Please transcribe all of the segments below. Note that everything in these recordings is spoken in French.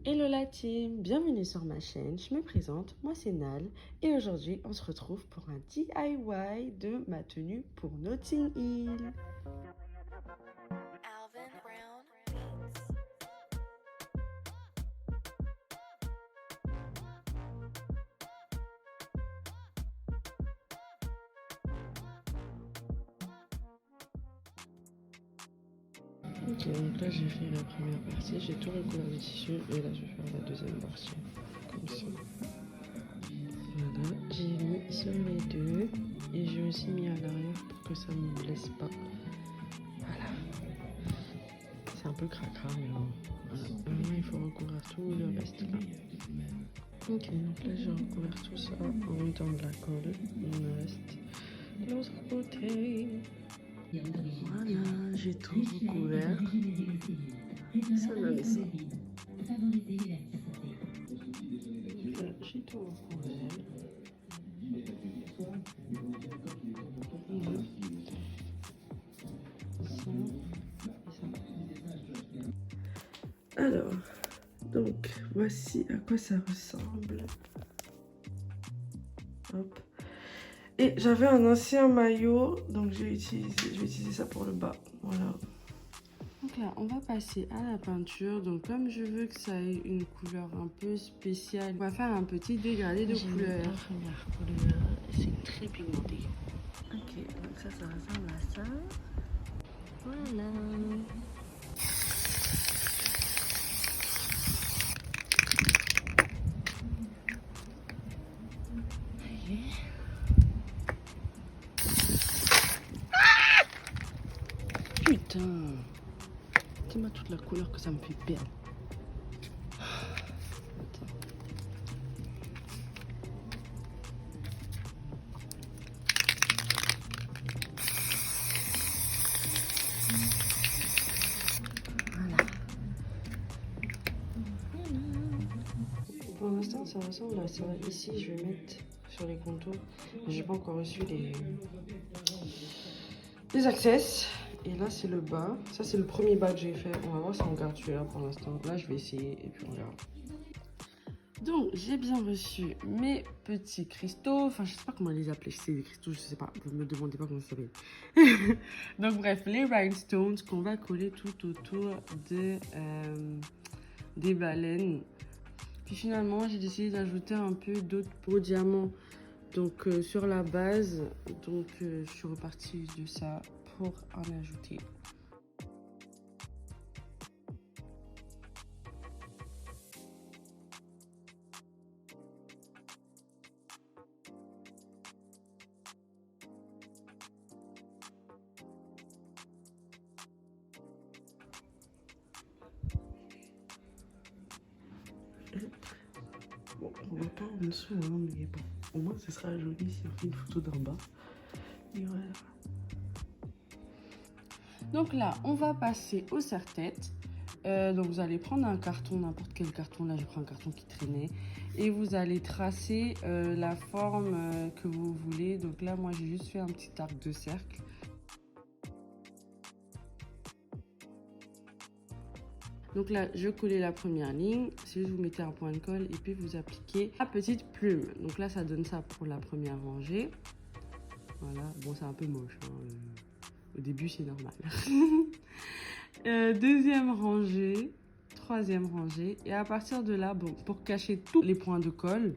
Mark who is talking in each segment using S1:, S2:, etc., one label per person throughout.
S1: Hello la team, bienvenue sur ma chaîne, je me présente, moi c'est Nal et aujourd'hui on se retrouve pour un DIY de ma tenue pour Notting Hill.
S2: Alvin Brown Beats.
S1: Ok, donc là j'ai fait la première partie, j'ai tout recouvert de tissu et là je vais faire la deuxième partie, comme ça. Voilà, j'ai mis sur les deux et j'ai aussi mis à l'arrière pour que ça ne me blesse pas. Voilà, c'est un peu cracra mais bon, voilà. Maintenant il faut recouvrir tout le reste là. Ok, donc là j'ai recouvert tout ça en mettant de la colle, il me reste l'autre côté. Voilà, j'ai tout recouvert. Ça donne ça. Voilà, j'ai tout recouvert. Voilà. Ça et ça. Alors, donc voici à quoi ça ressemble. Hop. Et j'avais un ancien maillot, donc je vais utiliser ça pour le bas. Voilà. Donc là, on va passer à la peinture. Donc comme je veux que ça ait une couleur un peu spéciale, on va faire un petit dégradé de couleurs. La première couleur, c'est très pigmenté. Ok, donc ça ressemble à ça. Voilà. Putain, dis-moi toute la couleur que ça me fait perdre. Voilà. Pour l'instant, ça ressemble à ça. Ici, je vais mettre sur les contours. J'ai pas encore reçu les access. Et là, c'est le bas. Ça, c'est le premier bas que j'ai fait. On va voir si on garde celui-là pour l'instant. Là, je vais essayer et puis on verra. Donc, j'ai bien reçu mes petits cristaux. Enfin, je sais pas comment les appeler. C'est des cristaux, je sais pas. Vous me demandez pas comment ça s'appelle. Donc, bref, les rhinestones qu'on va coller tout autour des baleines. Puis finalement, j'ai décidé d'ajouter un peu d'autres beaux diamants donc, sur la base. Donc, je suis repartie de ça pour en ajouter. Bon, on va pas en dessous, hein, mais bon, au moins ce sera joli si on fait une photo d'en bas. Et voilà. Donc là, on va passer au serre-tête. Donc vous allez prendre un carton, n'importe quel carton. Là, je prends un carton qui traînait. Et vous allez tracer la forme que vous voulez. Donc là, moi, j'ai juste fait un petit arc de cercle. Donc là, je collais la première ligne. C'est juste vous mettez un point de colle et puis vous appliquez la petite plume. Donc là, ça donne ça pour la première rangée. Voilà. Bon, c'est un peu moche, hein. Au début, c'est normal. Deuxième rangée, troisième rangée. Et à partir de là, bon, pour cacher tous les points de colle,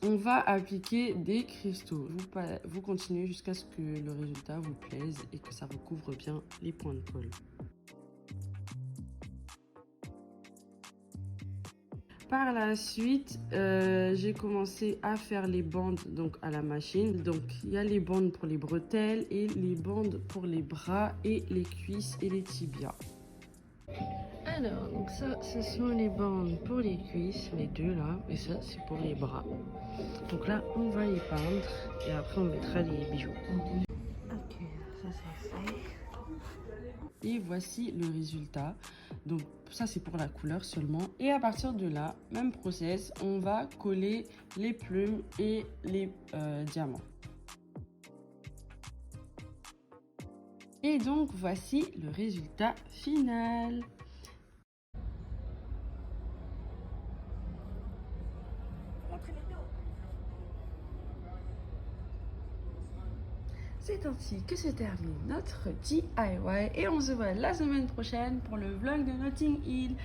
S1: on va appliquer des cristaux. Vous continuez jusqu'à ce que le résultat vous plaise et que ça recouvre bien les points de colle. Par la suite, j'ai commencé à faire les bandes donc à la machine. Donc il y a les bandes pour les bretelles et les bandes pour les bras et les cuisses et les tibias. Alors, donc ça, ce sont les bandes pour les cuisses, les deux là, et ça, c'est pour les bras. Donc là, on va les peindre et après, on mettra les bijoux. Ok, ça c'est fait. Et voici le résultat. Donc ça, c'est pour la couleur seulement. Et à partir de là, même process, on va coller les plumes et les diamants. Et donc, voici le résultat final. c'est ainsi que se termine notre DIY et on se voit la semaine prochaine pour le vlog de Notting Hill.